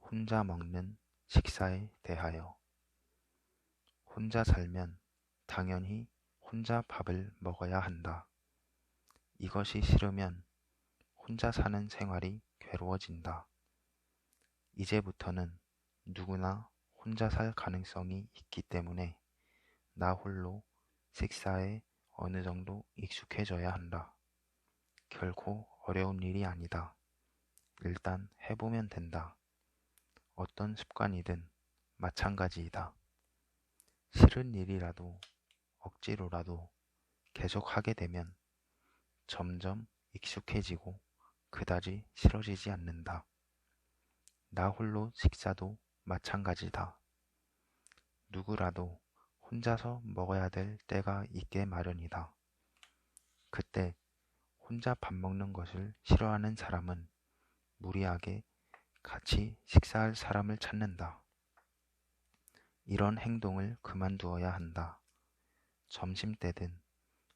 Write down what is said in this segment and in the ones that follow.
혼자 먹는 식사에 대하여. 혼자 살면 당연히 혼자 밥을 먹어야 한다. 이것이 싫으면 혼자 사는 생활이 괴로워진다. 이제부터는 누구나 혼자 살 가능성이 있기 때문에 나 홀로 식사에 어느 정도 익숙해져야 한다. 결코 어려운 일이 아니다. 일단 해보면 된다. 어떤 습관이든 마찬가지이다. 싫은 일이라도 억지로라도 계속 하게 되면 점점 익숙해지고 그다지 싫어지지 않는다. 나 홀로 식사도 마찬가지다. 누구라도 혼자서 먹어야 될 때가 있게 마련이다. 그때 혼자 밥 먹는 것을 싫어하는 사람은 무리하게 같이 식사할 사람을 찾는다. 이런 행동을 그만두어야 한다. 점심때든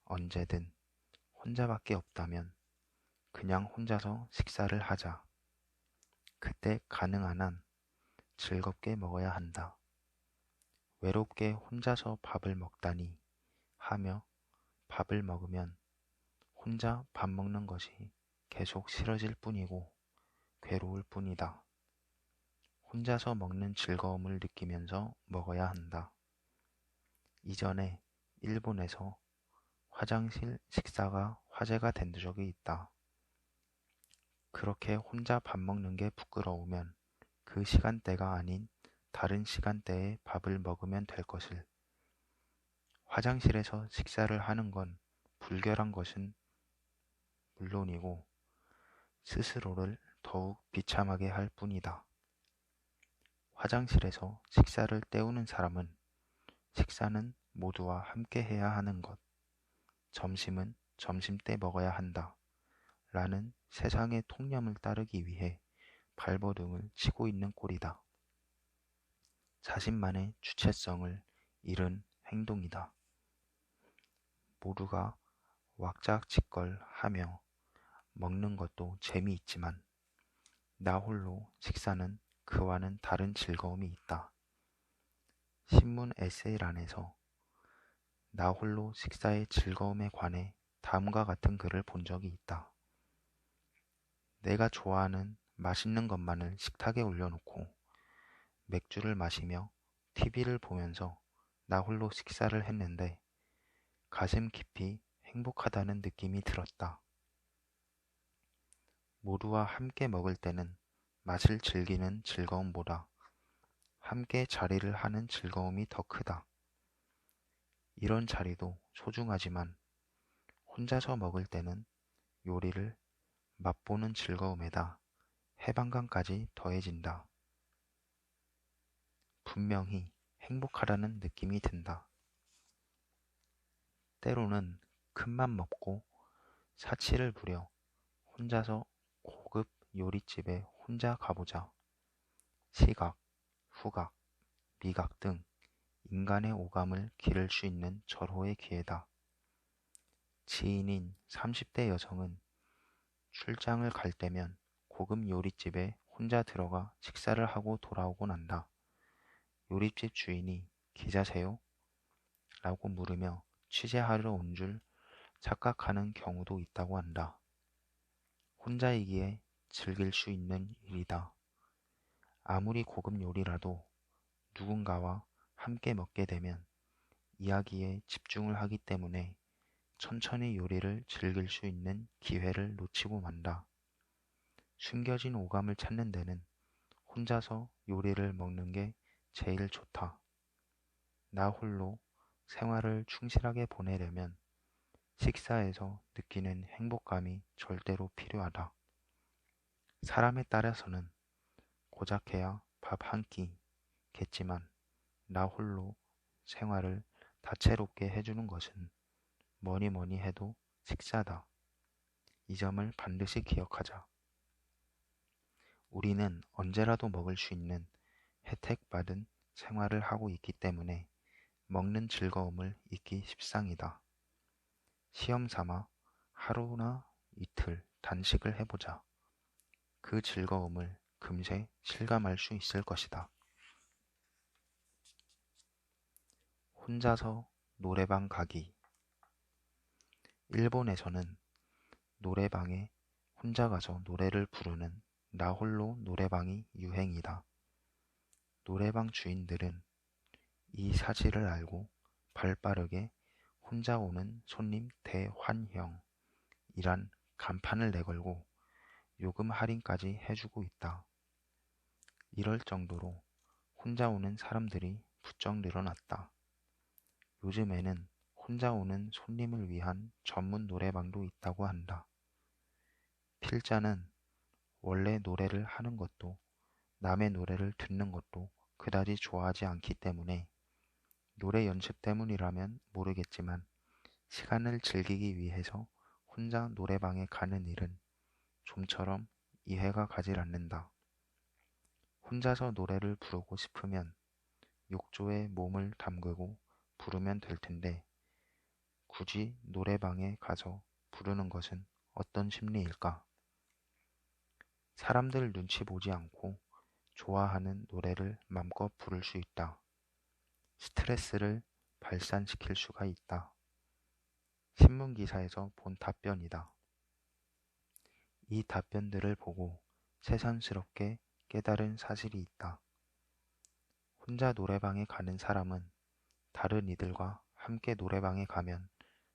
언제든 혼자밖에 없다면 그냥 혼자서 식사를 하자. 그때 가능한 한 즐겁게 먹어야 한다. 외롭게 혼자서 밥을 먹다니 하며 밥을 먹으면 혼자 밥 먹는 것이 계속 싫어질 뿐이고 괴로울 뿐이다. 혼자서 먹는 즐거움을 느끼면서 먹어야 한다. 이전에 일본에서 화장실 식사가 화제가 된 적이 있다. 그렇게 혼자 밥 먹는 게 부끄러우면 그 시간대가 아닌 다른 시간대에 밥을 먹으면 될 것을. 화장실에서 식사를 하는 건 불결한 것은 물론이고 스스로를 더욱 비참하게 할 뿐이다. 화장실에서 식사를 때우는 사람은 식사는 모두와 함께 해야 하는 것, 점심은 점심때 먹어야 한다. 라는 세상의 통념을 따르기 위해 발버둥을 치고 있는 꼴이다. 자신만의 주체성을 잃은 행동이다. 모두가 왁자지껄하며 먹는 것도 재미있지만 나 홀로 식사는 그와는 다른 즐거움이 있다. 신문 에세이란에서 나 홀로 식사의 즐거움에 관해 다음과 같은 글을 본 적이 있다. 내가 좋아하는 맛있는 것만을 식탁에 올려놓고 맥주를 마시며 TV를 보면서 나 홀로 식사를 했는데 가슴 깊이 행복하다는 느낌이 들었다. 모두와 함께 먹을 때는 맛을 즐기는 즐거움보다 함께 자리를 하는 즐거움이 더 크다. 이런 자리도 소중하지만 혼자서 먹을 때는 요리를 맛보는 즐거움에다 해방감까지 더해진다. 분명히 행복하다는 느낌이 든다. 때로는 큰맘 먹고 사치를 부려 혼자서 고급 요리집에 혼자 가보자. 시각, 후각, 미각 등 인간의 오감을 기를 수 있는 절호의 기회다. 지인인 30대 여성은 출장을 갈 때면 고급 요리집에 혼자 들어가 식사를 하고 돌아오곤 한다. 요리집 주인이 기자세요? 라고 물으며 취재하러 온 줄 착각하는 경우도 있다고 한다. 혼자이기에 즐길 수 있는 일이다. 아무리 고급 요리라도 누군가와 함께 먹게 되면 이야기에 집중을 하기 때문에 천천히 요리를 즐길 수 있는 기회를 놓치고 만다. 숨겨진 오감을 찾는 데는 혼자서 요리를 먹는 게 제일 좋다. 나 홀로 생활을 충실하게 보내려면 식사에서 느끼는 행복감이 절대로 필요하다. 사람에 따라서는 고작해야 밥 한 끼겠지만 나 홀로 생활을 다채롭게 해주는 것은 뭐니 뭐니 해도 식사다. 이 점을 반드시 기억하자. 우리는 언제라도 먹을 수 있는 혜택받은 생활을 하고 있기 때문에 먹는 즐거움을 잊기 십상이다. 시험 삼아 하루나 이틀 단식을 해보자. 그 즐거움을 금세 실감할 수 있을 것이다. 혼자서 노래방 가기. 일본에서는 노래방에 혼자 가서 노래를 부르는 나홀로 노래방이 유행이다. 노래방 주인들은 이 사실을 알고 발빠르게 혼자 오는 손님 대환영이란 간판을 내걸고 요금 할인까지 해주고 있다. 이럴 정도로 혼자 오는 사람들이 부쩍 늘어났다. 요즘에는 혼자 오는 손님을 위한 전문 노래방도 있다고 한다. 필자는 원래 노래를 하는 것도 남의 노래를 듣는 것도 그다지 좋아하지 않기 때문에 노래 연습 때문이라면 모르겠지만 시간을 즐기기 위해서 혼자 노래방에 가는 일은 좀처럼 이해가 가질 않는다. 혼자서 노래를 부르고 싶으면 욕조에 몸을 담그고 부르면 될 텐데 굳이 노래방에 가서 부르는 것은 어떤 심리일까? 사람들 눈치 보지 않고 좋아하는 노래를 맘껏 부를 수 있다. 스트레스를 발산시킬 수가 있다. 신문 기사에서 본 답변이다. 이 답변들을 보고 새삼스럽게 깨달은 사실이 있다. 혼자 노래방에 가는 사람은 다른 이들과 함께 노래방에 가면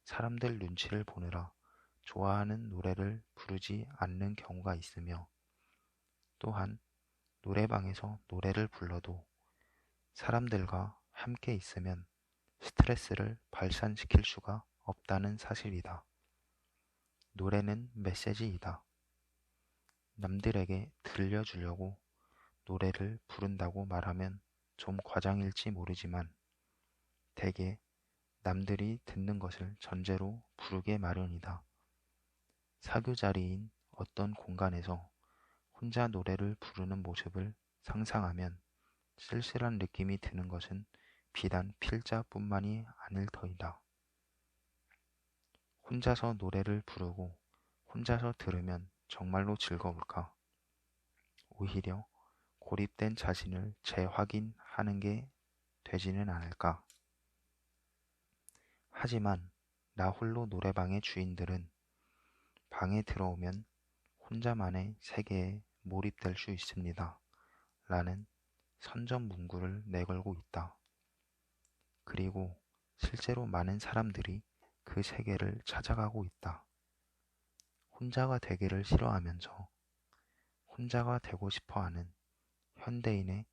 사람들 눈치를 보느라 좋아하는 노래를 부르지 않는 경우가 있으며 또한 노래방에서 노래를 불러도 사람들과 함께 있으면 스트레스를 발산시킬 수가 없다는 사실이다. 노래는 메시지이다. 남들에게 들려주려고 노래를 부른다고 말하면 좀 과장일지 모르지만 대개 남들이 듣는 것을 전제로 부르게 마련이다. 사교 자리인 어떤 공간에서 혼자 노래를 부르는 모습을 상상하면 쓸쓸한 느낌이 드는 것은 비단 필자뿐만이 아닐 터이다. 혼자서 노래를 부르고 혼자서 들으면 정말로 즐거울까? 오히려 고립된 자신을 재확인하는 게 되지는 않을까? 하지만 나 홀로 노래방의 주인들은 방에 들어오면 혼자만의 세계에 몰입될 수 있습니다. 라는 선전문구를 내걸고 있다. 그리고 실제로 많은 사람들이 그 세계를 찾아가고 있다. 혼자가 되기를 싫어하면서 혼자가 되고 싶어 하는 현대인의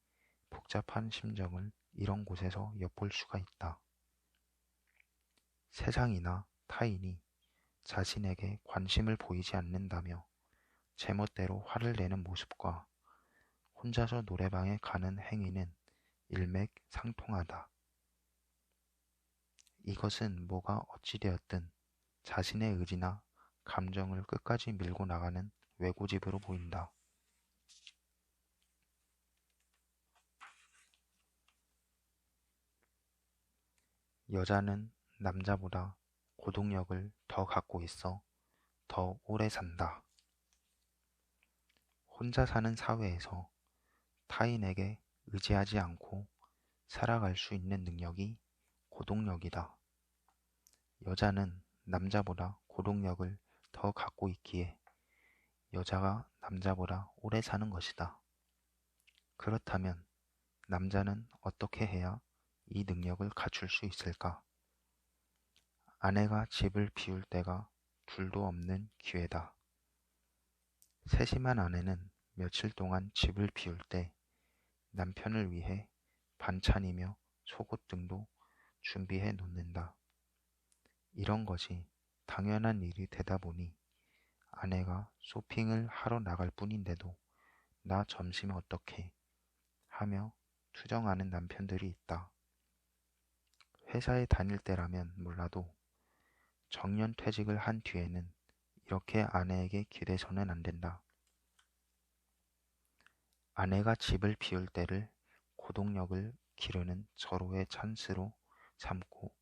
복잡한 심정을 이런 곳에서 엿볼 수가 있다. 세상이나 타인이 자신에게 관심을 보이지 않는다며 제멋대로 화를 내는 모습과 혼자서 노래방에 가는 행위는 일맥상통하다. 이것은 뭐가 어찌되었든 자신의 의지나 감정을 끝까지 밀고 나가는 외고집으로 보인다. 여자는 남자보다 고동력을 더 갖고 있어 더 오래 산다. 혼자 사는 사회에서 타인에게 의지하지 않고 살아갈 수 있는 능력이 고동력이다. 여자는 남자보다 고동력을 더 갖고 있기에 여자가 남자보다 오래 사는 것이다. 그렇다면 남자는 어떻게 해야 이 능력을 갖출 수 있을까? 아내가 집을 비울 때가 둘도 없는 기회다. 세심한 아내는 며칠 동안 집을 비울 때 남편을 위해 반찬이며 속옷 등도 준비해 놓는다. 이런 것이 당연한 일이 되다 보니 아내가 쇼핑을 하러 나갈 뿐인데도 나 점심 어떻게 하며 투정하는 남편들이 있다. 회사에 다닐 때라면 몰라도 정년 퇴직을 한 뒤에는 이렇게 아내에게 기대서는 안 된다. 아내가 집을 비울 때를 고동력을 기르는 절호의 찬스로 삼고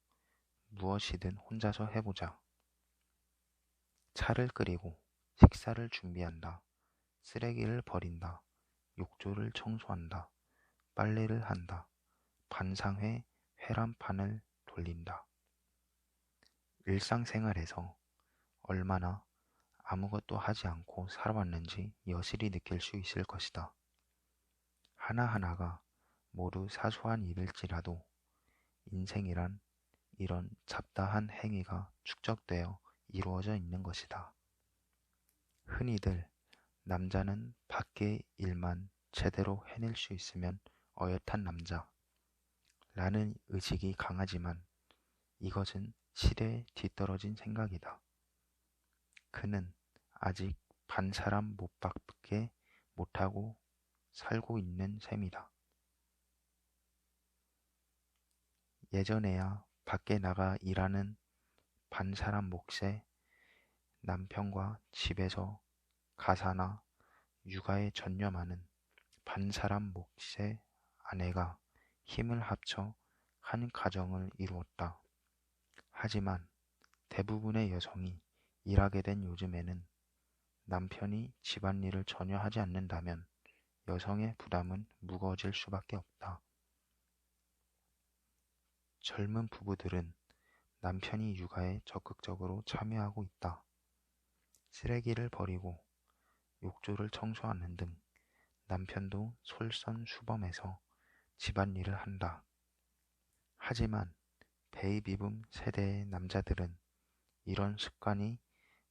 무엇이든 혼자서 해보자. 차를 끓이고 식사를 준비한다. 쓰레기를 버린다. 욕조를 청소한다. 빨래를 한다. 반상회 회란판을 돌린다. 일상생활에서 얼마나 아무것도 하지 않고 살아왔는지 여실히 느낄 수 있을 것이다. 하나하나가 모두 사소한 일일지라도 인생이란 이런 잡다한 행위가 축적되어 이루어져 있는 것이다. 흔히들 남자는 밖의 일만 제대로 해낼 수 있으면 어엿한 남자 라는 의식이 강하지만 이것은 실에 뒤떨어진 생각이다. 그는 아직 반사람 못 밖에 못하고 살고 있는 셈이다. 예전에야 밖에 나가 일하는 반사람 몫의 남편과 집에서 가사나 육아에 전념하는 반사람 몫의 아내가 힘을 합쳐 한 가정을 이루었다. 하지만 대부분의 여성이 일하게 된 요즘에는 남편이 집안일을 전혀 하지 않는다면 여성의 부담은 무거워질 수밖에 없다. 젊은 부부들은 남편이 육아에 적극적으로 참여하고 있다. 쓰레기를 버리고 욕조를 청소하는 등 남편도 솔선수범해서 집안일을 한다. 하지만 베이비붐 세대의 남자들은 이런 습관이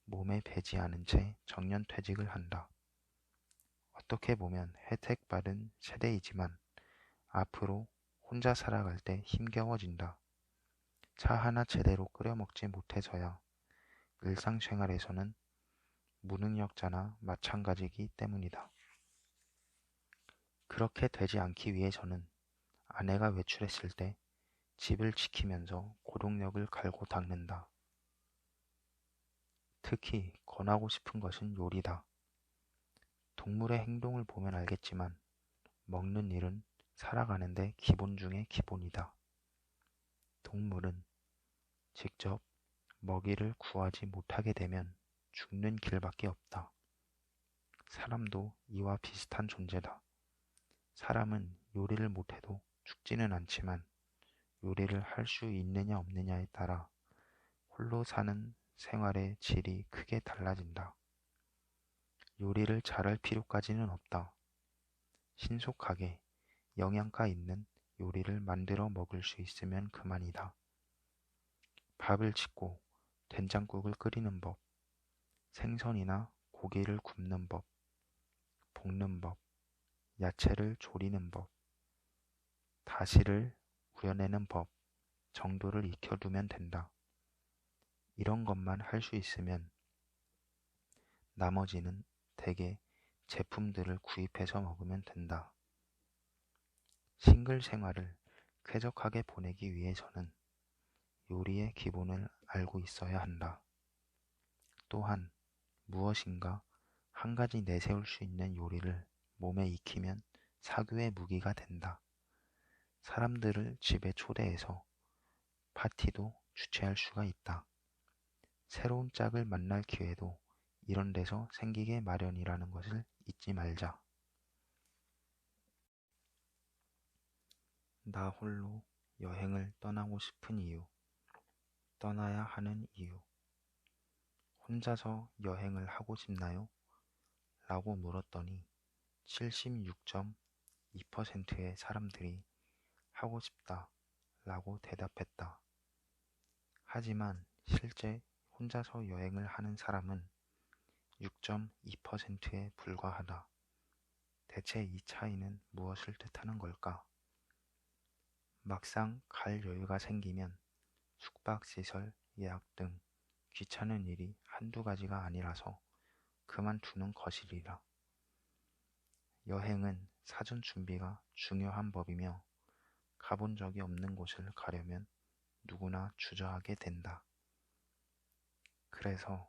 몸에 배지 않은 채 정년퇴직을 한다. 어떻게 보면 혜택받은 세대이지만 앞으로 혼자 살아갈 때 힘겨워진다. 차 하나 제대로 끓여 먹지 못해서야 일상생활에서는 무능력자나 마찬가지이기 때문이다. 그렇게 되지 않기 위해서는 아내가 외출했을 때 집을 지키면서 고동력을 갈고 닦는다. 특히 권하고 싶은 것은 요리다. 동물의 행동을 보면 알겠지만 먹는 일은 살아가는데 기본 중에 기본이다. 동물은 직접 먹이를 구하지 못하게 되면 죽는 길밖에 없다. 사람도 이와 비슷한 존재다. 사람은 요리를 못해도 죽지는 않지만 요리를 할 수 있느냐 없느냐에 따라 홀로 사는 생활의 질이 크게 달라진다. 요리를 잘할 필요까지는 없다. 신속하게 영양가 있는 요리를 만들어 먹을 수 있으면 그만이다. 밥을 짓고 된장국을 끓이는 법, 생선이나 고기를 굽는 법, 볶는 법, 야채를 조리는 법, 다시를 우려내는 법 정도를 익혀두면 된다. 이런 것만 할 수 있으면 나머지는 대개 제품들을 구입해서 먹으면 된다. 싱글 생활을 쾌적하게 보내기 위해서는 요리의 기본을 알고 있어야 한다. 또한 무엇인가 한 가지 내세울 수 있는 요리를 몸에 익히면 사교의 무기가 된다. 사람들을 집에 초대해서 파티도 주최할 수가 있다. 새로운 짝을 만날 기회도 이런 데서 생기게 마련이라는 것을 잊지 말자. 나 홀로 여행을 떠나고 싶은 이유, 떠나야 하는 이유. 혼자서 여행을 하고 싶나요? 라고 물었더니 76.2%의 사람들이 하고 싶다 라고 대답했다. 하지만 실제 혼자서 여행을 하는 사람은 6.2%에 불과하다. 대체 이 차이는 무엇을 뜻하는 걸까? 막상 갈 여유가 생기면 숙박시설 예약 등 귀찮은 일이 한두 가지가 아니라서 그만두는 것이리라. 여행은 사전 준비가 중요한 법이며 가본 적이 없는 곳을 가려면 누구나 주저하게 된다. 그래서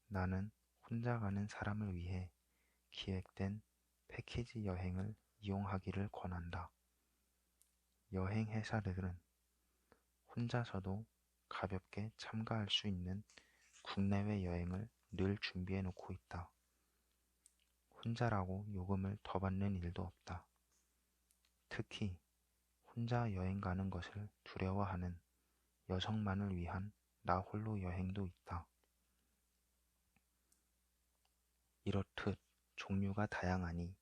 나는 혼자 가는 사람을 위해 기획된 패키지 여행을 이용하기를 권한다. 여행 회사들은 혼자서도 가볍게 참가할 수 있는 국내외 여행을 늘 준비해 놓고 있다. 혼자라고 요금을 더 받는 일도 없다. 특히 혼자 여행 가는 것을 두려워하는 여성만을 위한 나 홀로 여행도 있다. 이렇듯 종류가 다양하니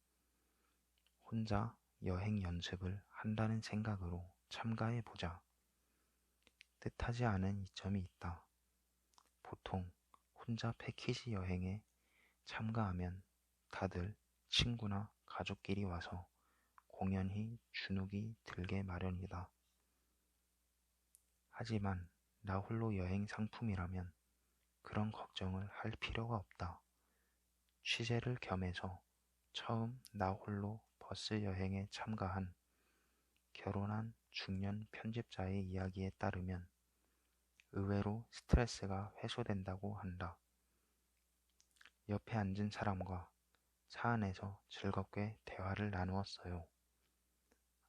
혼자 여행 연습을 한다는 생각으로 참가해 보자. 뜻하지 않은 이점이 있다. 보통 혼자 패키지 여행에 참가하면 다들 친구나 가족끼리 와서 공연히 주눅이 들게 마련이다. 하지만 나 홀로 여행 상품이라면 그런 걱정을 할 필요가 없다. 취재를 겸해서 처음 나 홀로 버스 여행에 참가한 결혼한 중년 편집자의 이야기에 따르면 의외로 스트레스가 해소된다고 한다. 옆에 앉은 사람과 차 안에서 즐겁게 대화를 나누었어요.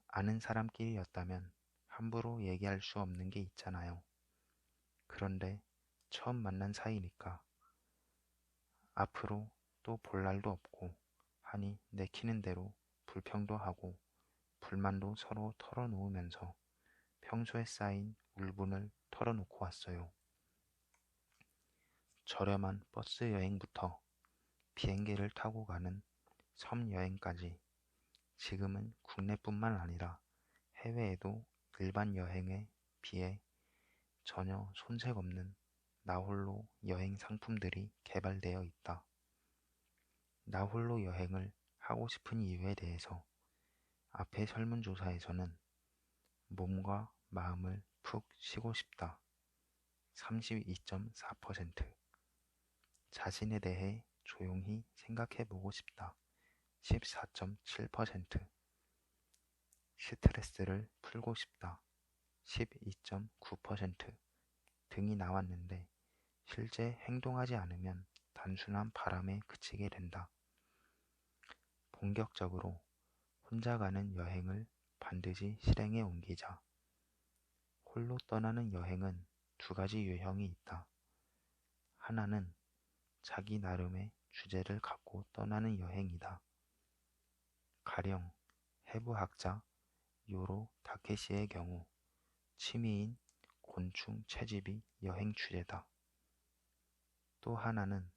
아는 사람끼리였다면 함부로 얘기할 수 없는 게 있잖아요. 그런데 처음 만난 사이니까 앞으로 또 볼 날도 없고 하니 내키는 대로 불평도 하고 불만도 서로 털어놓으면서 평소에 쌓인 울분을 털어놓고 왔어요. 저렴한 버스 여행부터 비행기를 타고 가는 섬 여행까지 지금은 국내뿐만 아니라 해외에도 일반 여행에 비해 전혀 손색 없는 나홀로 여행 상품들이 개발되어 있다. 나홀로 여행을 하고 싶은 이유에 대해서 앞의 설문조사에서는 몸과 마음을 푹 쉬고 싶다. 32.4%, 자신에 대해 조용히 생각해 보고 싶다. 14.7%, 스트레스를 풀고 싶다. 12.9% 등이 나왔는데 실제 행동하지 않으면 단순한 바람에 그치게 된다. 본격적으로 혼자 가는 여행을 반드시 실행에 옮기자. 홀로 떠나는 여행은 두 가지 유형이 있다. 하나는 자기 나름의 주제를 갖고 떠나는 여행이다. 가령 해부학자 요로 다케시의 경우 취미인 곤충 채집이 여행 주제다. 또 하나는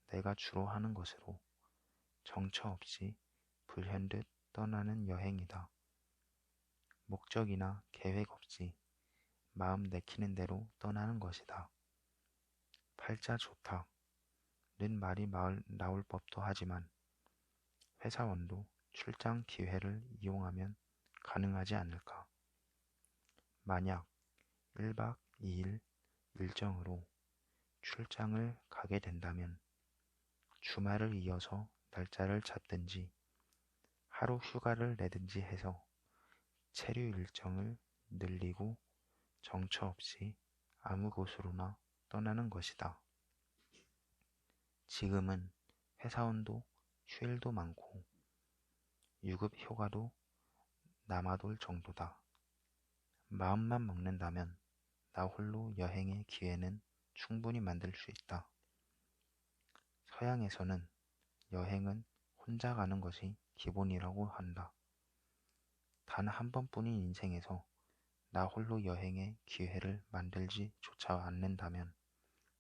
내가 주로 하는 것으로 정처 없이 불현듯 떠나는 여행이다. 목적이나 계획 없이 마음 내키는 대로 떠나는 것이다. 팔자 좋다는 말이 나올 법도 하지만 회사원도 출장 기회를 이용하면 가능하지 않을까? 만약 1박 2일 일정으로 출장을 가게 된다면 주말을 이어서 날짜를 잡든지 하루 휴가를 내든지 해서 체류 일정을 늘리고 정처 없이 아무 곳으로나 떠나는 것이다. 지금은 회사원도 휴일도 많고 유급 휴가도 남아돌 정도다. 마음만 먹는다면 나 홀로 여행의 기회는 충분히 만들 수 있다. 서양에서는 여행은 혼자 가는 것이 기본이라고 한다. 단 한 번뿐인 인생에서 나 홀로 여행의 기회를 만들지조차 않는다면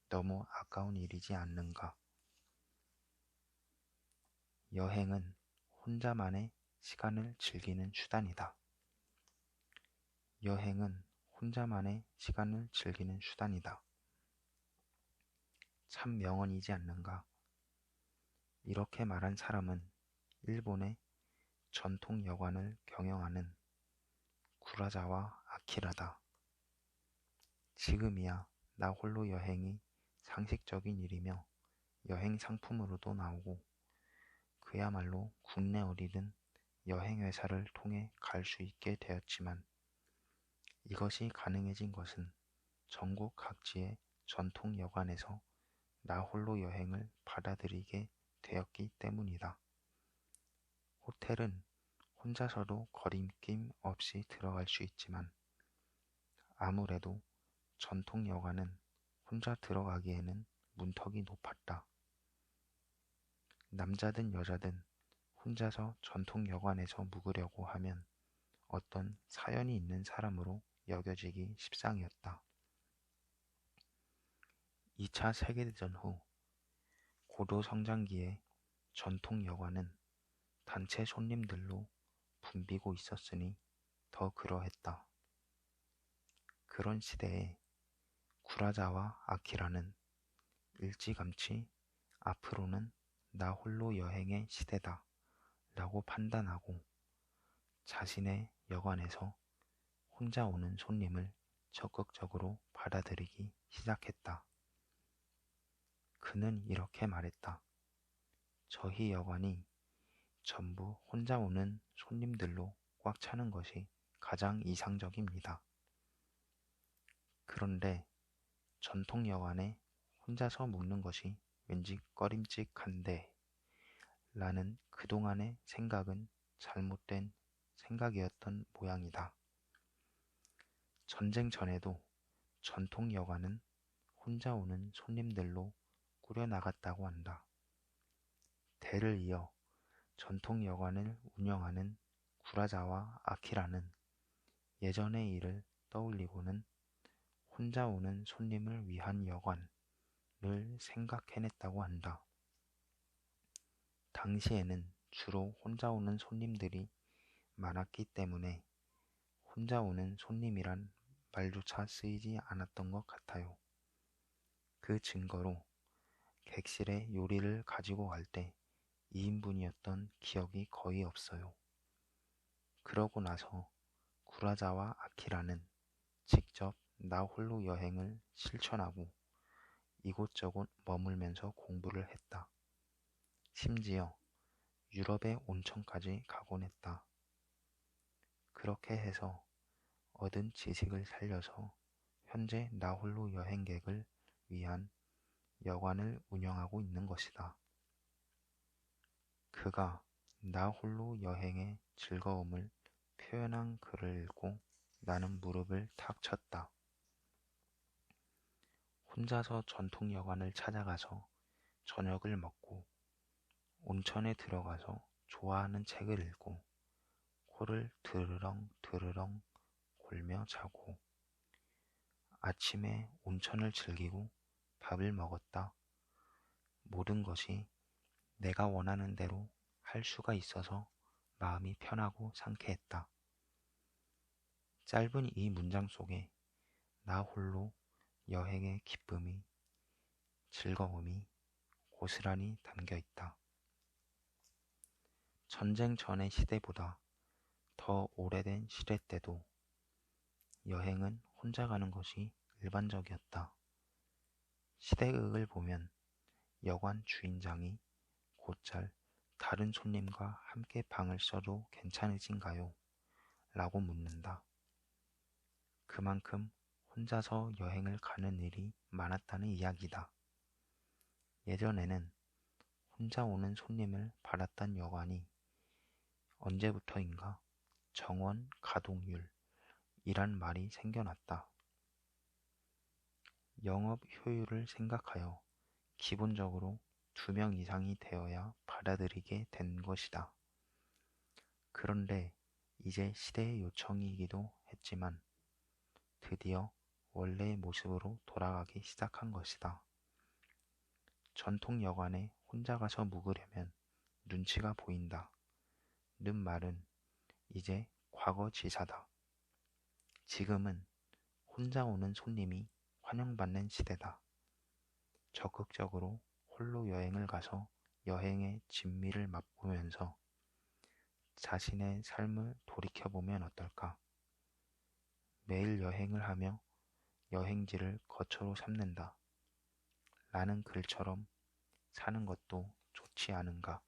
너무 아까운 일이지 않는가. 여행은 혼자만의 시간을 즐기는 수단이다. 여행은 혼자만의 시간을 즐기는 수단이다. 참 명언이지 않는가. 이렇게 말한 사람은 일본의 전통 여관을 경영하는 구라자와 아키라다. 지금이야 나 홀로 여행이 상식적인 일이며 여행 상품으로도 나오고 그야말로 국내 어디든 여행회사를 통해 갈 수 있게 되었지만 이것이 가능해진 것은 전국 각지의 전통 여관에서 나 홀로 여행을 받아들이게 되었기 때문이다. 호텔은 혼자서도 거림낌 없이 들어갈 수 있지만 아무래도 전통 여관은 혼자 들어가기에는 문턱이 높았다. 남자든 여자든 혼자서 전통 여관에서 묵으려고 하면 어떤 사연이 있는 사람으로 여겨지기 십상이었다. 2차 세계대전 후 고도 성장기에 전통 여관은 단체 손님들로 붐비고 있었으니 더 그러했다. 그런 시대에 구라자와 아키라는 일찌감치 앞으로는 나 홀로 여행의 시대다 라고 판단하고 자신의 여관에서 혼자 오는 손님을 적극적으로 받아들이기 시작했다. 그는 이렇게 말했다. 저희 여관이 전부 혼자 오는 손님들로 꽉 차는 것이 가장 이상적입니다. 그런데 전통 여관에 혼자서 묵는 것이 왠지 꺼림칙한데 라는 그동안의 생각은 잘못된 생각이었던 모양이다. 전쟁 전에도 전통 여관은 혼자 오는 손님들로 꾸려나갔다고 한다. 대를 이어 전통 여관을 운영하는 구라자와 아키라는 예전의 일을 떠올리고는 혼자 오는 손님을 위한 여관을 생각해냈다고 한다. 당시에는 주로 혼자 오는 손님들이 많았기 때문에 혼자 오는 손님이란 말조차 쓰이지 않았던 것 같아요. 그 증거로 객실에 요리를 가지고 갈 때 2인분이었던 기억이 거의 없어요. 그러고 나서 구라자와 아키라는 직접 나 홀로 여행을 실천하고 이곳저곳 머물면서 공부를 했다. 심지어 유럽의 온천까지 가곤 했다. 그렇게 해서 얻은 지식을 살려서 현재 나 홀로 여행객을 위한 여관을 운영하고 있는 것이다. 그가 나 홀로 여행의 즐거움을 표현한 글을 읽고 나는 무릎을 탁 쳤다. 혼자서 전통 여관을 찾아가서 저녁을 먹고 온천에 들어가서 좋아하는 책을 읽고 코를 드르렁 드르렁 골며 자고 아침에 온천을 즐기고 밥을 먹었다. 모든 것이 내가 원하는 대로 할 수가 있어서 마음이 편하고 상쾌했다. 짧은 이 문장 속에 나 홀로 여행의 기쁨이, 즐거움이 고스란히 담겨 있다. 전쟁 전의 시대보다 더 오래된 시대 때도 여행은 혼자 가는 것이 일반적이었다. 시대극을 보면 여관 주인장이 곧잘 다른 손님과 함께 방을 써도 괜찮으신가요? 라고 묻는다. 그만큼 혼자서 여행을 가는 일이 많았다는 이야기다. 예전에는 혼자 오는 손님을 받았던 여관이 언제부터인가 정원 가동률이란 말이 생겨났다. 영업 효율을 생각하여 기본적으로 2명 이상이 되어야 받아들이게 된 것이다. 그런데 이제 시대의 요청이기도 했지만 드디어 원래의 모습으로 돌아가기 시작한 것이다. 전통 여관에 혼자 가서 묵으려면 눈치가 보인다. 는 말은 이제 과거지사다. 지금은 혼자 오는 손님이 환영받는 시대다. 적극적으로 홀로 여행을 가서 여행의 진미를 맛보면서 자신의 삶을 돌이켜보면 어떨까? 매일 여행을 하며 여행지를 거처로 삼는다. 라는 글처럼 사는 것도 좋지 않은가?